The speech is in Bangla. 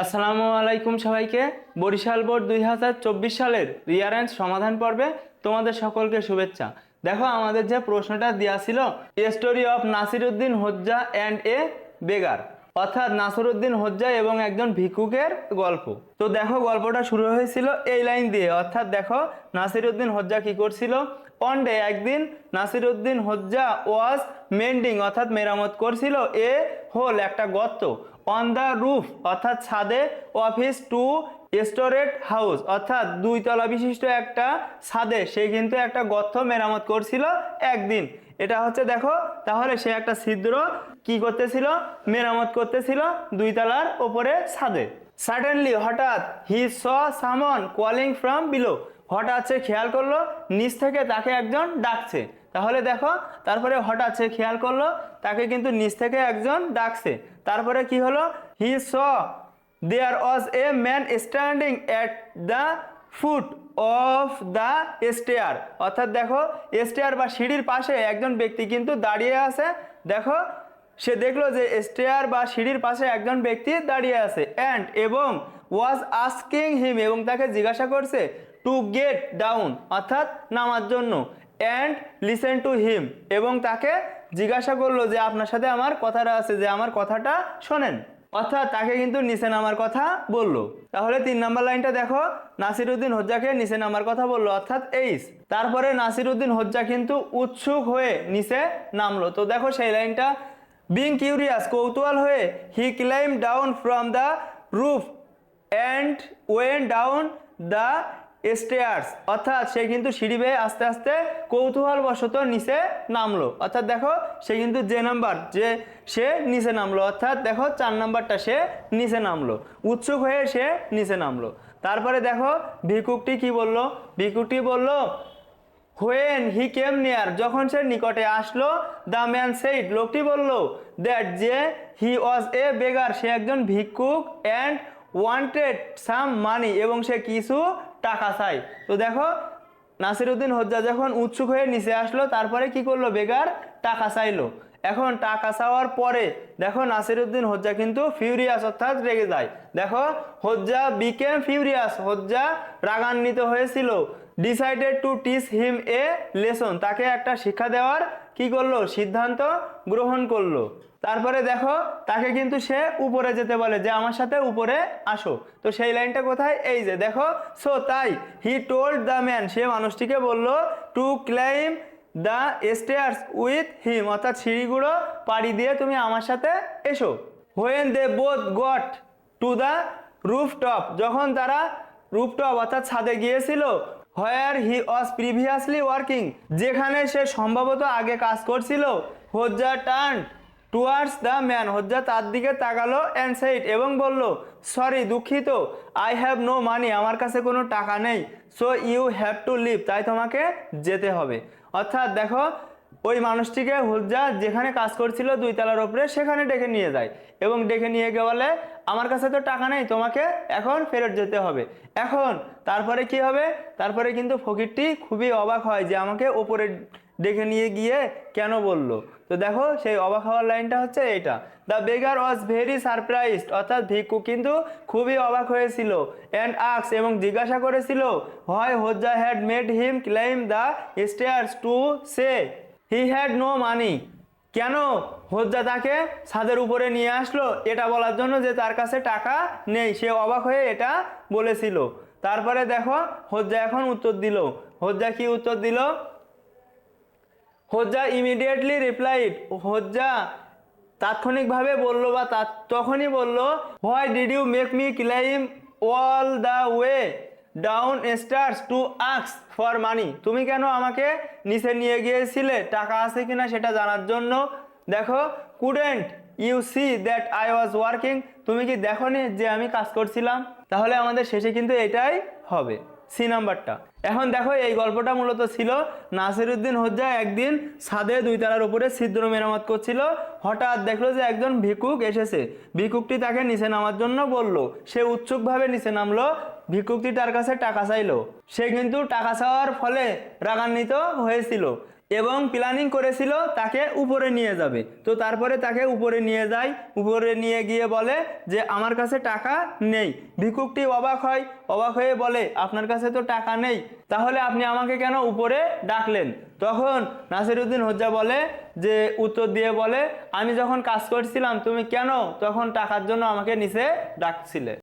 আসসালামু আলাইকুম সবাইকে। বরিশাল বোর্ড 2024 সালের রিয়ারেন্স সমাধান পর্বে তোমাদের সকলকে শুভেচ্ছা। দেখো আমাদের যে প্রশ্নটা দেওয়া ছিল, story of Nasiruddin Hodja and a বেগার, অর্থাৎ নাসিরউদ্দিন হোজ্জা এবং একজন ভিক্ষুকের গল্প। তো দেখো গল্পটা শুরু হয়েছিল এই লাইন দিয়ে, অর্থাৎ দেখো নাসিরউদ্দিন হোজ্জা কি করছিল। ওয়ান ডে, একদিন নাসিরউদ্দিন হোজ্জা ওয়াজ মেন্ডিং অর্থাৎ মেরামত করছিল এ হোল একটা গর্ত অন দ্য রুফ অর্থাৎ ছাদে অফিস টু স্টোরেড হাউস অর্থাৎ দুই তলা বিশিষ্ট একটা ছাদে সে কিন্তু একটা গর্ত মেরামত করছিল একদিন। এটা হচ্ছে দেখো, তাহলে সে একটা ছিদ্র কি করতেছিল, মেরামত করতেছিল দুই তলার ওপরে ছাদে। সাডেনলি হঠাৎ হি স সামন কলিং ফ্রম বিলো, হঠাৎ সে খেয়াল করলো নিচ থেকে তাকে একজন ডাকছে। তাহলে দেখো তারপরে হঠাৎ সে খেয়াল করলো তাকে কিন্তু নিচ থেকে একজন ডাকছে। তারপরে কি হলো, he saw there was a man standing at the foot of the stair, অর্থাৎ দেখো স্টেয়ার বা সিঁড়ির পাশে একজন ব্যক্তি কিন্তু দাঁড়িয়ে আছে। দেখো সে দেখলো যে স্টেয়ার বা সিঁড়ির পাশে একজন ব্যক্তি দাঁড়িয়ে আছে অ্যান্ড এবং ওয়াজ আস্কিং হিম এবং তাকে জিজ্ঞাসা করছে টু গেট ডাউন অর্থাৎ নামার জন্য অ্যান্ড লিসেন টু হিম এবং তাকে জিজ্ঞাসা করলো যে আপনার সাথে আমার কথাটা আছে, যে আমার কথাটা শোনেন, অর্থাৎ তাকে কিন্তু নিচে নামার কথা বললো। তাহলে 3 নম্বর লাইনটা দেখো, নাসিরউদ্দিন হোজ্জাকে নিচে নামার কথা বললো অর্থাৎ এইস। তারপরে নাসিরউদ্দিন হোজ্জা কিন্তু উৎসুক হয়ে নিচে নামলো। তো দেখো সেই লাইনটা, বিং কিউরিয়াস কৌতূহল হয়ে he climb down from the roof and went down the stairs, অর্থাৎ সে কিন্তু সিঁড়ি বেয়ে আস্তে আস্তে কৌতূহলবশত নিচে নামলো। অর্থাৎ দেখো সে কিন্তু যে নাম্বার যে সে নিচে নামলো, অর্থাৎ দেখো 4 নাম্বারটা সে নিচে নামলো, উৎসুক হয়ে সে নিচে নামলো। তারপরে দেখো ভিক্ষুকটি কি বললো, ভিক্ষুকটি বললো হোয়েন হি কেম নিয়ার, যখন সে নিকটে আসলো, দ্য ম্যান সেইড, লোকটি বলল দ্যাট যে হি ওয়াজ এ বেগার, সে একজন ভিক্ষুক অ্যান্ড ওয়ান্টেড সাম মানি এবং সে কিছু টাকা চাই। তো দেখো নাসিরউদ্দিন হোজ্জা যখন উৎসুক হয়ে নিচে আসলো তারপরে কি করলো, বেগার টাকা চাইলো। এখন টাকা চাওয়ার পরে দেখো নাসিরউদ্দিন হোজ্জা কিন্তু ফিউরিয়াস অর্থাৎ রেগে যায়। দেখো হোজ্জা বিকেম ফিউরিয়াস, হোজ্জা রাগান্বিত হয়েছিল। Decided to teach him a lesson, তাকে একটা শিক্ষা দেওয়ার কি করলো, সিদ্ধান্ত গ্রহণ করলো। তারপরে দেখো তাকে কিন্তু সে উপরে যেতে বলে যে আমার সাথে উপরে আসো। তো সেই লাইনটা কোথায়, এই যে দেখো, সো তাই হি টোল্ড দ্য ম্যান, সে মানুষটিকে বললো to climb the stairs with him, অর্থাৎ সিঁড়িগুলো পাড়ি দিয়ে তুমি আমার সাথে এসো। When they both got to the rooftop, যখন তারা রুফটপ অর্থাৎ ছাদে গিয়েছিল, হোয়ার হি ওয়াজ প্রিভিয়াসলি ওয়ার্কিং, যেখানে সে সম্ভবত আগে কাজ করছিল, Hodja turn towards the man, Hodja তার দিকে তাকালো অ্যান্ড সেইড এবং বলল সরি দুঃখিত, আই হ্যাভ নো মানি, আমার কাছে কোনো টাকা নেই, so you have to leave, তাই তোমাকে যেতে হবে। অর্থাৎ দেখো ওই মানুষটিকে হোজ্জা যেখানে কাজ করছিল 2 তলার উপরে সেখানে ডেকে নিয়ে যায় এবং ডেকে নিয়ে গিয়ে বলে আমার কাছে তো টাকা নেই, তোমাকে এখন ফেরত যেতে হবে। এখন তারপরে কি হবে, তারপরে কিন্তু ফকিরটি খুবই অবাক হয় যে আমাকে ওপরে ডেকে নিয়ে গিয়ে কেন বলল। তো দেখো সেই অবাক হওয়ার লাইনটা হচ্ছে এইটা, দ্য বেগার ওয়াজ ভেরি সারপ্রাইজড, অর্থাৎ ভিক্ষু কিন্তু খুবই অবাক হয়েছিল, অ্যান্ড আক্স এবং জিজ্ঞাসা করেছিল হয় Hodja had made him climb the stairs to say he had no money, কেন হোজ্জা তাকে ছাদের উপরে নিয়ে আসলো এটা বলার জন্য যে তার কাছে টাকা নেই, সে অবাক হয়ে এটা বলেছিল। তারপরে দেখো হোজ্জা এখন উত্তর দিল, হোজ্জা কি উত্তর দিল, হোজ্জা ইমিডিয়েটলি রিপ্লাইড, হোজ্জা তাৎক্ষণিকভাবে বললো বা তখনই বলল why did you make me climb all the way down stairs to ask for money, তুমি কেন আমাকে নিচে নিয়ে গিয়েছিলে টাকা আছে কিনা সেটা জানার জন্য। দেখো couldn't you see that I was working, তুমি কি দেখোনি যে আমি কাজ করছিলাম। তাহলে আমাদের শেষে কিন্তু এটাই হবে, সি নাম্বারটা। এখন দেখো এই গল্পটা মূলত ছিল নাসিরউদ্দিন হোজ্জা একদিন ছাদে 2 তলার উপরে ছিদ্র মেরামত করছিল, হঠাৎ দেখলো যে একজন ভিক্ষুক এসেছে, ভিক্ষুকটি তাকে নিচে নামার জন্য বলল, সে উৎসুকভাবে নিচে নামলো, ভিক্ষুকটি তার কাছে টাকা চাইলো, সে কিন্তু টাকা চাওয়ার ফলে রাগান্বিত হয়েছিল এবং প্ল্যানিং করেছিল তাকে উপরে নিয়ে যাবে। তো তারপরে তাকে উপরে নিয়ে যায়, উপরে নিয়ে গিয়ে বলে যে আমার কাছে টাকা নেই। ভিক্ষুকটি অবাক হয়ে বলে আপনার কাছে তো টাকা নেই, তাহলে আপনি আমাকে কেন উপরে ডাকলেন? তখন নাসিরউদ্দিন হোজ্জা বলে যে উত্তর দিয়ে বলে আমি যখন কাজ করছিলাম তুমি কেন তখন টাকার জন্য আমাকে নিচে ডাকছিলে।